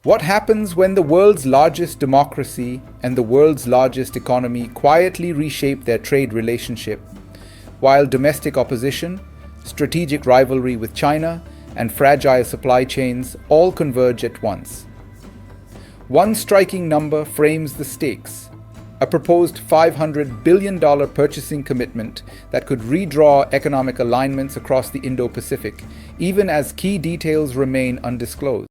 What happens when the world's largest democracy and the world's largest economy quietly reshape their trade relationship, while domestic opposition, strategic rivalry with China, and fragile supply chains all converge at once? One striking number frames the stakes: a proposed $500 billion purchasing commitment that could redraw economic alignments across the Indo-Pacific, even as key details remain undisclosed.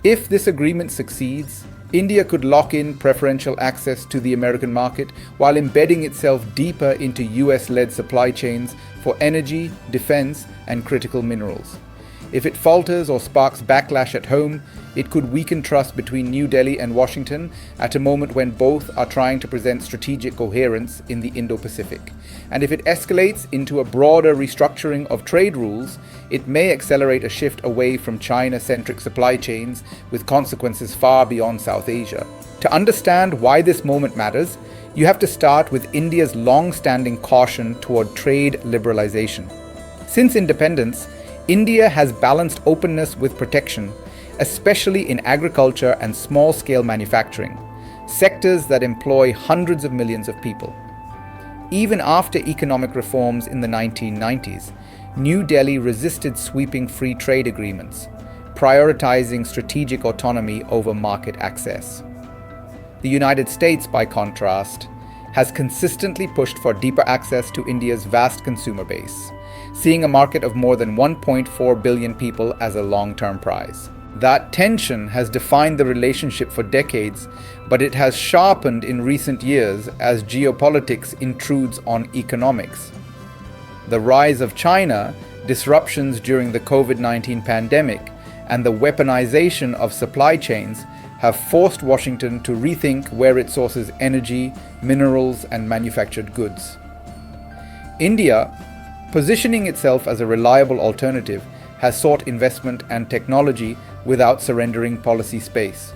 If this agreement succeeds, India could lock in preferential access to the American market while embedding itself deeper into US-led supply chains for energy, defense, and critical minerals. If it falters or sparks backlash at home, it could weaken trust between New Delhi and Washington at a moment when both are trying to present strategic coherence in the Indo-Pacific. And if it escalates into a broader restructuring of trade rules, it may accelerate a shift away from China-centric supply chains with consequences far beyond South Asia. To understand why this moment matters, you have to start with India's long-standing caution toward trade liberalization. Since independence, India has balanced openness with protection, especially in agriculture and small-scale manufacturing, sectors that employ hundreds of millions of people. Even after economic reforms in the 1990s, New Delhi resisted sweeping free trade agreements, prioritizing strategic autonomy over market access. The United States, by contrast, has consistently pushed for deeper access to India's vast consumer base, seeing a market of more than 1.4 billion people as a long-term prize. That tension has defined the relationship for decades, but it has sharpened in recent years as geopolitics intrudes on economics. The rise of China, disruptions during the COVID-19 pandemic, and the weaponization of supply chains have forced Washington to rethink where it sources energy, minerals, and manufactured goods. India, positioning itself as a reliable alternative, has sought investment and technology without surrendering policy space.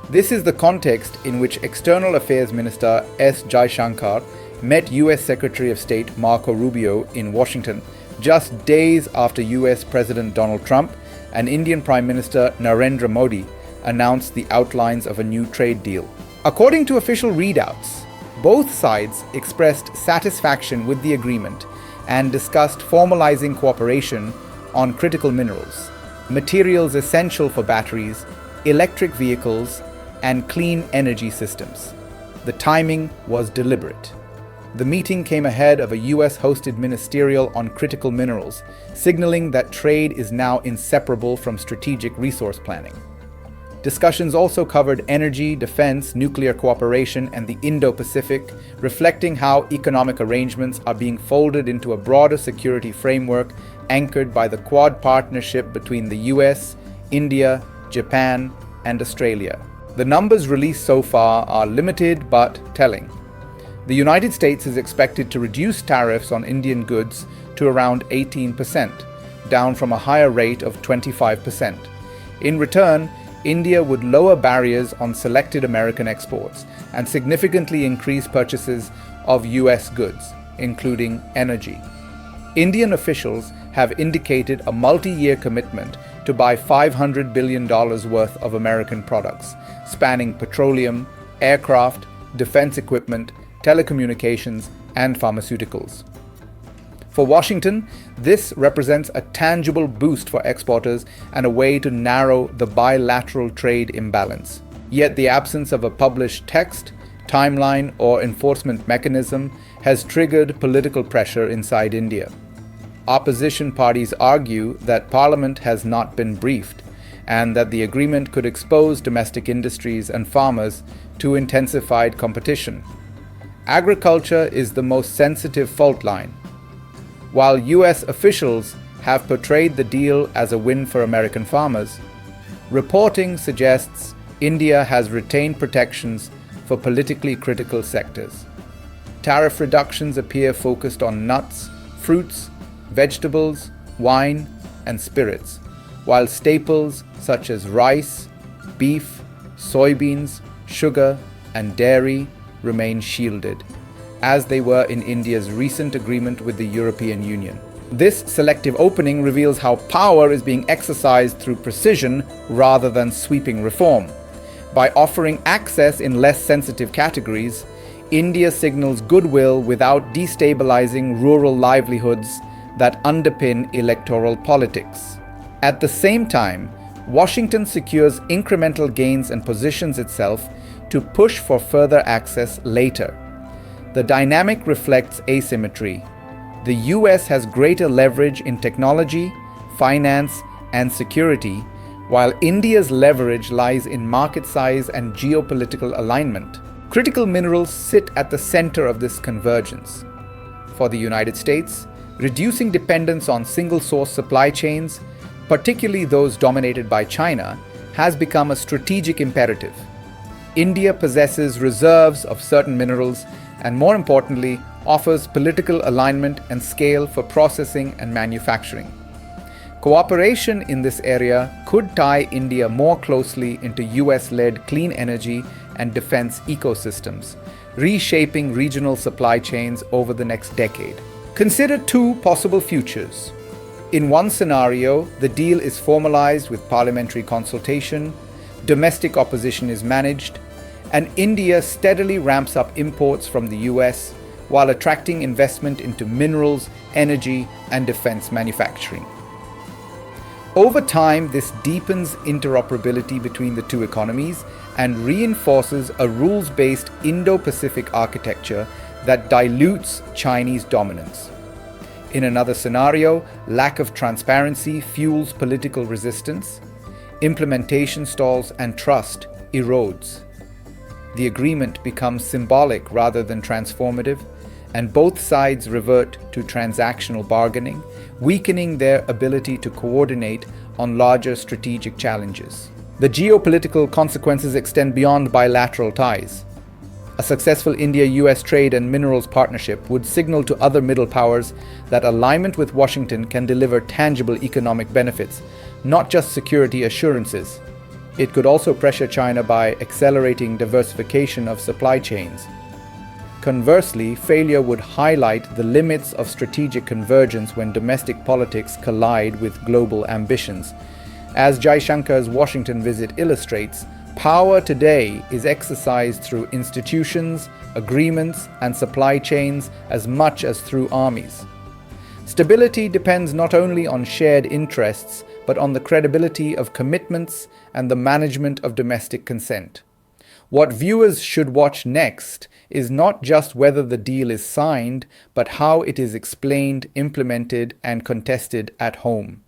This is the context in which External Affairs Minister S. Jaishankar met US Secretary of State Marco Rubio in Washington just days after US President Donald Trump and Indian Prime Minister Narendra Modi announced the outlines of a new trade deal. According to official readouts, both sides expressed satisfaction with the agreement and discussed formalizing cooperation on critical minerals, materials essential for batteries, electric vehicles, and clean energy systems. The timing was deliberate. The meeting came ahead of a US-hosted ministerial on critical minerals, signaling that trade is now inseparable from strategic resource planning. Discussions also covered energy, defense, nuclear cooperation, and the Indo-Pacific, reflecting how economic arrangements are being folded into a broader security framework anchored by the Quad partnership between the US, India, Japan, and Australia. The numbers released so far are limited but telling. The United States is expected to reduce tariffs on Indian goods to around 18%, down from a higher rate of 25%. In return, India would lower barriers on selected American exports and significantly increase purchases of US goods, including energy. Indian officials have indicated a multi-year commitment to buy $500 billion worth of American products, spanning petroleum, aircraft, defense equipment, telecommunications, and pharmaceuticals. For Washington, this represents a tangible boost for exporters and a way to narrow the bilateral trade imbalance. Yet the absence of a published text, timeline, or enforcement mechanism has triggered political pressure inside India. Opposition parties argue that Parliament has not been briefed and that the agreement could expose domestic industries and farmers to intensified competition. Agriculture is the most sensitive fault line. While US officials have portrayed the deal as a win for American farmers, reporting suggests India has retained protections for politically critical sectors. Tariff reductions appear focused on nuts, fruits, vegetables, wine, and spirits, while staples such as rice, beef, soybeans, sugar, and dairy remain shielded. as they were in India's recent agreement with the European Union. This selective opening reveals how power is being exercised through precision rather than sweeping reform. By offering access in less sensitive categories, India signals goodwill without destabilizing rural livelihoods that underpin electoral politics. At the same time, Washington secures incremental gains and positions itself to push for further access later. The dynamic reflects asymmetry. The US has greater leverage in technology, finance, and security, while India's leverage lies in market size and geopolitical alignment. Critical minerals sit at the center of this convergence. For the United States, reducing dependence on single-source supply chains, particularly those dominated by China, has become a strategic imperative. India possesses reserves of certain minerals and, more importantly, offers political alignment and scale for processing and manufacturing. Cooperation in this area could tie India more closely into US-led clean energy and defense ecosystems, reshaping regional supply chains over the next decade. Consider two possible futures. In one scenario, the deal is formalized with parliamentary consultation, domestic opposition is managed, and India steadily ramps up imports from the US while attracting investment into minerals, energy, and defense manufacturing. Over time, this deepens interoperability between the two economies and reinforces a rules-based Indo-Pacific architecture that dilutes Chinese dominance. In another scenario, lack of transparency fuels political resistance, implementation stalls, and trust erodes. The agreement becomes symbolic rather than transformative, and both sides revert to transactional bargaining, weakening their ability to coordinate on larger strategic challenges. The geopolitical consequences extend beyond bilateral ties. A successful India-US trade and minerals partnership would signal to other middle powers that alignment with Washington can deliver tangible economic benefits, not just security assurances. It could also pressure China by accelerating diversification of supply chains. Conversely, failure would highlight the limits of strategic convergence when domestic politics collide with global ambitions. As Jaishankar's Washington visit illustrates, power today is exercised through institutions, agreements, and supply chains as much as through armies. Stability depends not only on shared interests, but on the credibility of commitments and the management of domestic consent. What viewers should watch next is not just whether the deal is signed, but how it is explained, implemented, and contested at home.